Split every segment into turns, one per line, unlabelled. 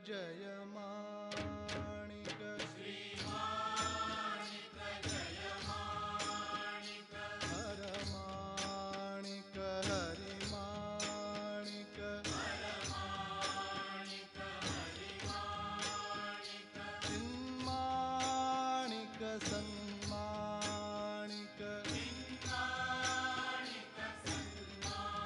जय माणिक
श्री माणिक जय माणिक
हर माणिक हरि माणिक
हर माणिक हरि माणिक
चिन्माणिक सन्माणिक
चिन्माणिक सन्माणिक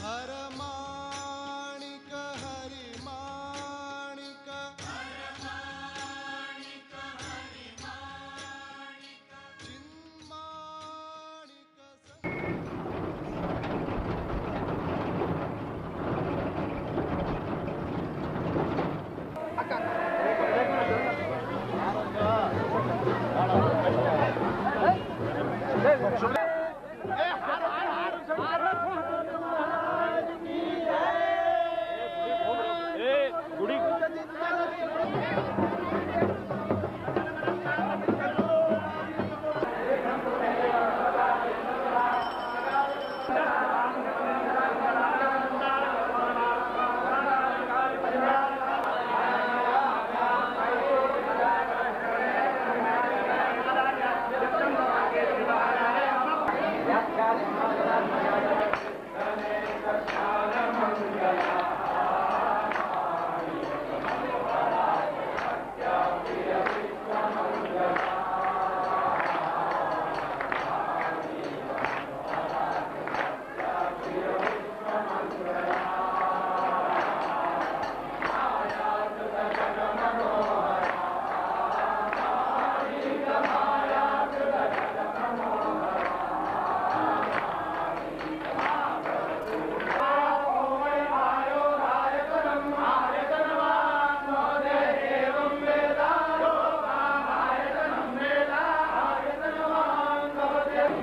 हर माणिक हरि माणिक
हर माणिक हरि माणिक
चिन्माणिक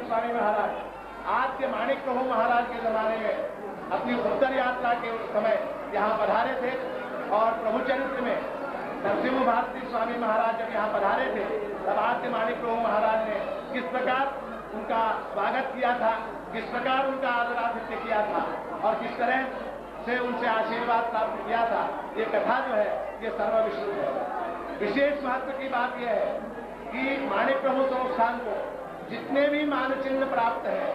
स्वामी महाराज आज के माणिक प्रभु महाराज के जमाने में अपनी उत्तर यात्रा के समय यहाँ पधारे थे और प्रभु चरित्र में नरसिंह भारती स्वामी महाराज जब यहाँ पधारे थे तब आज के माणिक प्रभु महाराज ने किस प्रकार उनका स्वागत किया था, किस प्रकार उनका आदरातिथ्य किया था और किस तरह से उनसे आशीर्वाद प्राप्त किया था। ये कथा जो है ये सर्वविश्रुत है। विशेष महत्व की बात यह है कि माणिक प्रभु संस्थान को जितने भी मानचिन्ह प्राप्त है,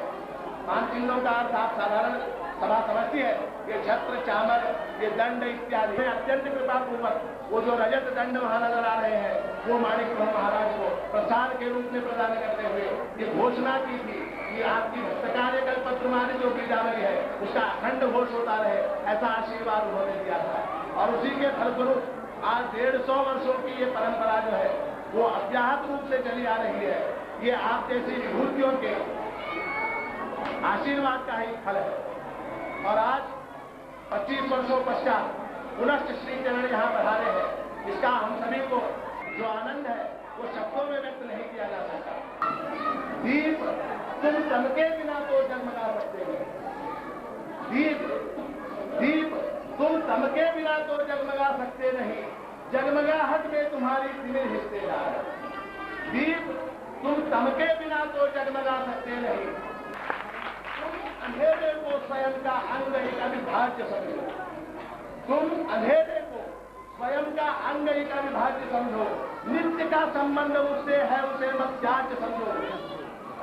मानचिन्हों का अर्थ आप साधारण सभा समझती है, ये छत्र चामर, ये दंड इत्यादि अत्यंत कृपापूर्वक वो जो रजत दंड वहां नजर आ रहे हैं वो माणिक प्रभु महाराज को प्रसाद के रूप में प्रदान करते हुए ये घोषणा की थी कि आपकी भक्तकार्य कल्पद्रुमादि जो बीजावली है उसका अखंड घोष होता रहे, ऐसा आशीर्वाद उन्होंने दिया था। और उसी के फलस्वरूप आज 150 वर्षों की ये परंपरा जो है वो अव्याहत रूप से चली आ रही है। ये आप जैसी विभूतियों के आशीर्वाद का ही फल है। और आज 25 वर्षों पश्चात पुनश्च श्री चरण यहाँ बढ़ारे हैं, इसका हम सभी को जो आनंद है वो शब्दों में व्यक्त नहीं किया जा सकता। दीप तुम चमके बिना तो जगमगा सकते हैं, दीप तुम चमके बिना तो जगमगा सकते नहीं, जगमगाहट में तुम्हारी तिमिर हिस्सेदार। दीप तुम चमके बिना तो जगमगा सकते नहीं, तुम अंधेरे को स्वयं का अंग एक अविभाज्य समझो, तुम अंधेरे को स्वयं का अंग एक अविभाज्य समझो, नित्य का संबंध उससे है उसे मत त्याज्य समझो,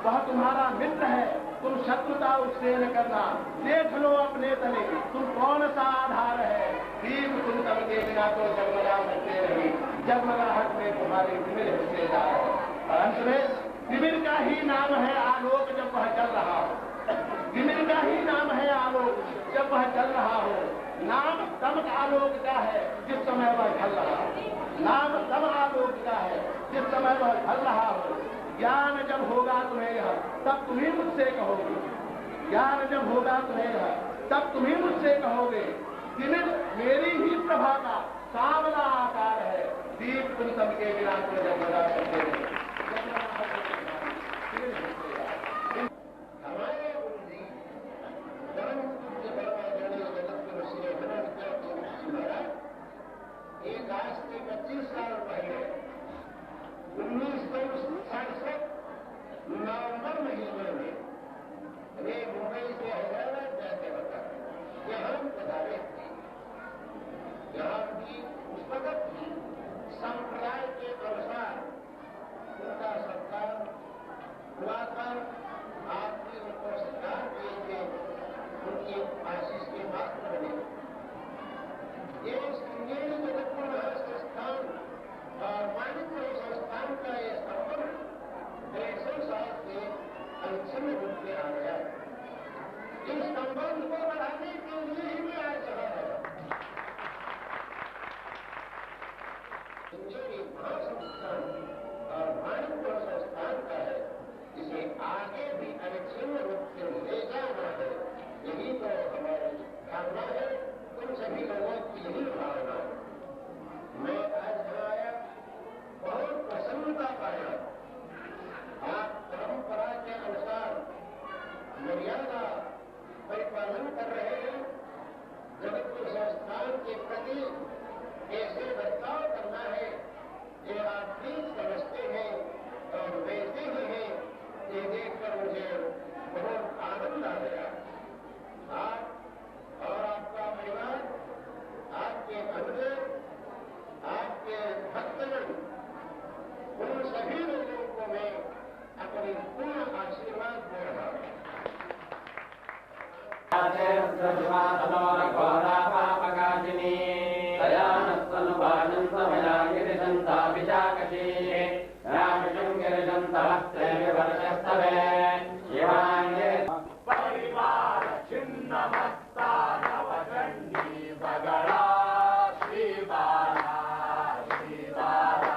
वह तुम्हारा मित्र है तुम शत्रुता उससे न करना, देख लो अपने तले तुम कौन सा आधार है। दीप तुम चमके बिना तो जगमगा सकते नहीं, जगमगाहट में तुम्हारे तिमिर हिस्सेदार है। और अंत में तिमिर का ही नाम है आलोक जब वह चल रहा हो, तिमिर का ही नाम है आलोक जब वह चल रहा हो। नाम तब आलोक का है जिस समय वह ढल रहा हो, नाम तब आलोक का है जिस समय वह ढल रहा हो। ज्ञान जब होगा तुम्हें यह तब तुम ही मुझसे कहोगे, ज्ञान जब होगा तुम्हें यह तब तुम ही मुझसे कहोगे। तिमिर मेरी ही प्रभा का सांवला आकार है, दीप तुम सबके बिना तो जगमगा सकते हैं। हमारे गुरु जी परम पूज्य परमाचार्य जगत गुरु श्री एक आज से 25 साल पहले 1967 नवंबर महीने में वे मुंबई से हैदराबाद जाते वक्त यहाँ पधारे थे। यहाँ
हुआ था, आपने उनको स्वीकार किए थे, उनकी आशीष के पात्र बने। ये श्रृंगेरी जगतपुर महासंस्थान और मानिकपुर संस्थान का ये संबंध 150 साल से अनछिन्न रूप में आ गया। इस संबंध को बढ़ाने के लिए ही मैं आज रहा है। श्रृंगेरी महासंस्थान और मानिकपुर संस्थान का है, इसे आगे भी अनछिन्न रूप से ले जाना है। यही तो हमारी भावना है, तुम सभी लोगों की यही भावना है। मैं आज यहाँ आया, बहुत प्रसन्नता पाया। आप परंपरा के अनुसार मर्यादा परिपालन कर रहे हैं। जगतपुर संस्थान के प्रति कैसे बर्ताव करना है, ये आप ठीक समझते हैं और वैसे ही हैं। ये देखकर मुझे बहुत आनंद आ गया। आप और आपका परिवार, आपके बंधु, आपके भक्तजन, उन सभी लोगों को मैं अपनी पूर्ण आशीर्वाद दे रहा हूँ।
परिवार छिन्न मस्ता नवचंडी बगड़ा श्री बाला श्री बाला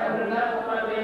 छंदस्पति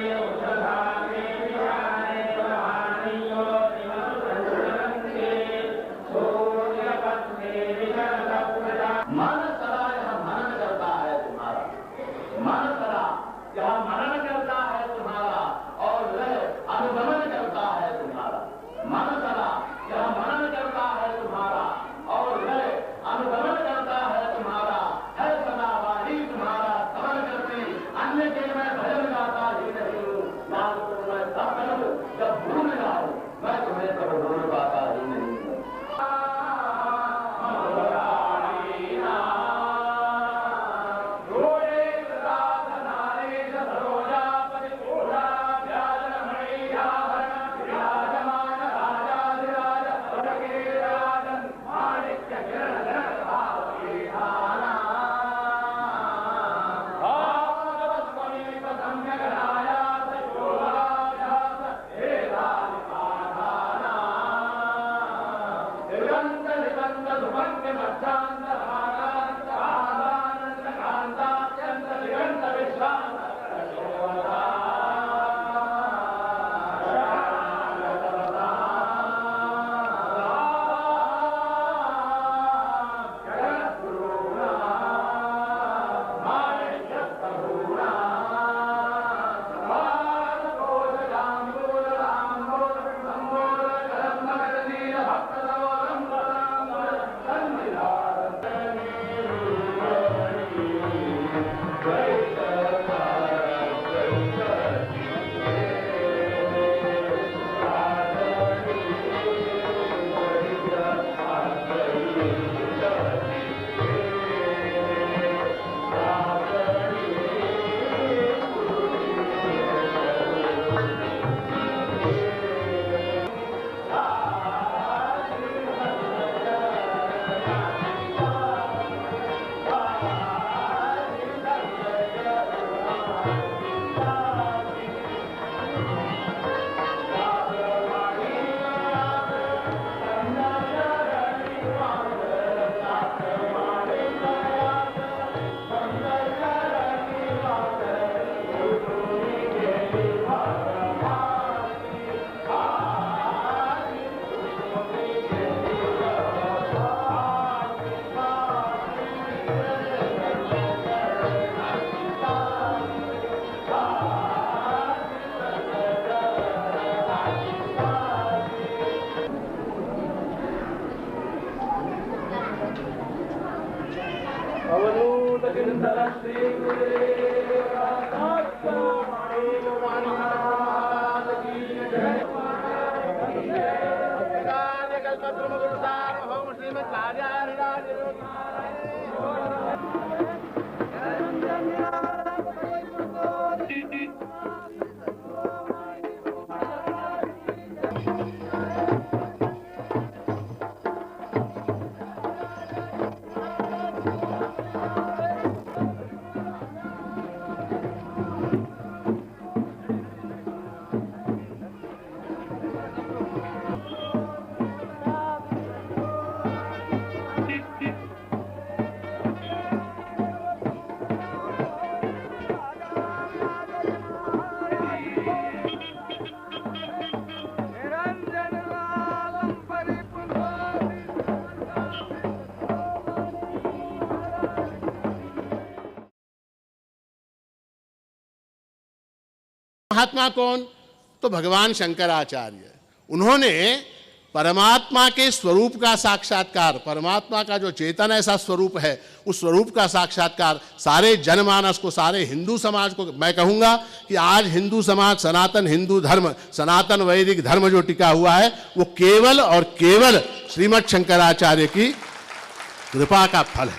महात्मा कौन? तो भगवान शंकराचार्य। उन्होंने परमात्मा के स्वरूप का साक्षात्कार, परमात्मा का जो चेतन ऐसा स्वरूप है, उस स्वरूप का साक्षात्कार सारे जनमानस को, सारे हिंदू समाज को, मैं कहूँगा कि आज हिंदू समाज, सनातन हिंदू धर्म, सनातन वैदिक धर्म जो टिका हुआ है, वो केवल और केवल श्रीमद् शंकराचार्य की कृपा का फल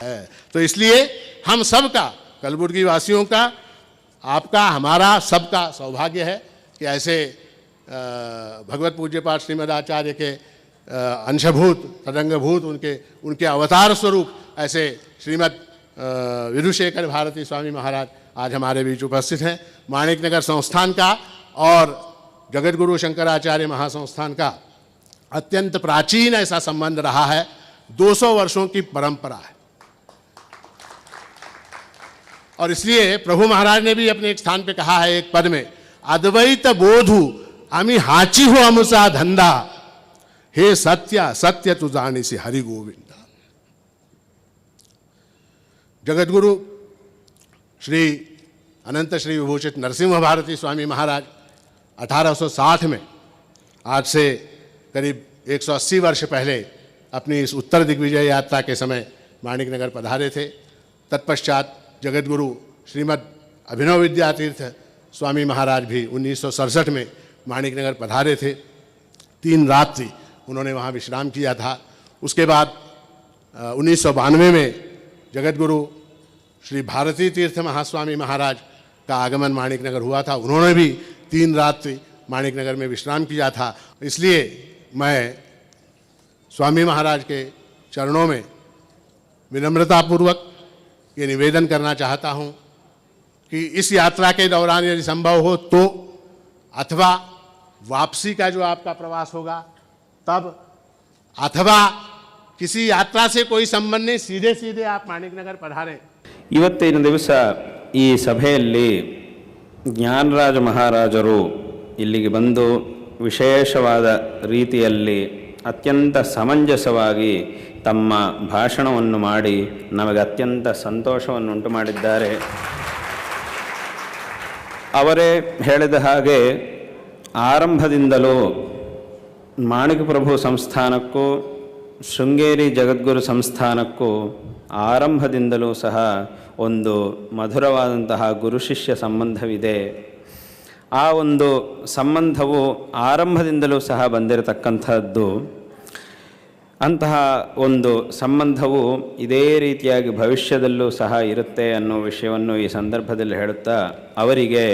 है। तो इसलिए हम सबका, कलबुर्गी वासियों का, आपका, हमारा सबका सौभाग्य है कि ऐसे भगवत पूज्य पाठ श्रीमद् आचार्य के अंशभूत, तदंगभूत, उनके अवतार स्वरूप ऐसे श्रीमद् विधुशेखर भारती स्वामी महाराज आज हमारे बीच उपस्थित हैं। माणिकनगर संस्थान का और जगतगुरु शंकराचार्य महासंस्थान का अत्यंत प्राचीन ऐसा संबंध रहा है, 200 वर्षों की परंपरा है। और इसलिए प्रभु महाराज ने भी अपने एक स्थान पे कहा है, एक पद में, अद्वैत बोधु आमी हाची हो अमुसा धंधा, हे सत्य सत्य तु जानी से हरि गोविंदा। जगतगुरु श्री अनंत श्री विभूषित नरसिंह भारती स्वामी महाराज 1860 में, आज से करीब 180 वर्ष पहले, अपनी इस उत्तर दिग्विजय यात्रा के समय माणिकनगर पधारे थे। तत्पश्चात जगतगुरु श्रीमद् अभिनव विद्यातीर्थ स्वामी महाराज भी 1967 में माणिकनगर पधारे थे। 3 रात्रि उन्होंने वहाँ विश्राम किया था। उसके बाद 1992 में जगतगुरु श्री भारती तीर्थ महास्वामी महाराज का आगमन माणिकनगर हुआ था। उन्होंने भी 3 रात्रि माणिकनगर में विश्राम किया था। इसलिए मैं स्वामी महाराज के चरणों में विनम्रतापूर्वक ये निवेदन करना चाहता हूँ कि इस यात्रा के दौरान यदि संभव हो तो, अथवा वापसी का जो आपका प्रवास होगा तब, अथवा किसी यात्रा से कोई संबंध नहीं, सीधे सीधे आप माणिकनगर पधारें।
ಇವತ್ತಿನ ದಿವಸ ಈ ಸಭೆಯಲ್ಲಿ ಜ್ಞಾನರಾಜ ಮಹಾರಾಜರು ಇಲ್ಲಿಗೆ ಬಂದು ವಿಶೇಷವಾದ ರೀತಿಯಲ್ಲಿ ಅತ್ಯಂತ ಸಮಂಜಸವಾಗಿ ತಮ್ಮ ಭಾಷಣವನ್ನು ಮಾಡಿ ನಮಗೆ ಅತ್ಯಂತ ಸಂತೋಷವನ್ನು ಉಂಟು ಮಾಡಿದ್ದಾರೆ. ಅವರೇ ಹೇಳಿದ ಹಾಗೆ ಆರಂಭದಿಂದಲೂ ಮಾಣಿಕಪ್ರಭು ಸಂಸ್ಥಾನಕ್ಕೂ ಶೃಂಗೇರಿ ಜಗದ್ಗುರು ಸಂಸ್ಥಾನಕ್ಕೂ ಆರಂಭದಿಂದಲೂ ಸಹ ಒಂದು ಮಧುರವಾದಂತಹ ಗುರು ಶಿಷ್ಯ ಸಂಬಂಧವಿದೆ. ಆ ಒಂದು ಸಂಬಂಧವು ಆರಂಭದಿಂದಲೂ ಸಹ ಬಂದಿರತಕ್ಕಂಥದ್ದು. ಅಂತಹ ಒಂದು ಸಂಬಂಧವು ಇದೇ ರೀತಿಯಾಗಿ ಭವಿಷ್ಯದಲ್ಲೂ ಸಹ ಇರುತ್ತೆ ಅನ್ನೋ ವಿಷಯವನ್ನು ಈ ಸಂದರ್ಭದಲ್ಲಿ ಹೇಳುತ್ತಾ ಅವರಿಗೆ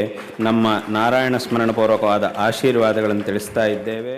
ನಮ್ಮ ನಾರಾಯಣ ಸ್ಮರಣಪೂರ್ವಕವಾದ ಆಶೀರ್ವಾದಗಳನ್ನು ತಿಳಿಸ್ತಾ ಇದ್ದೇವೆ.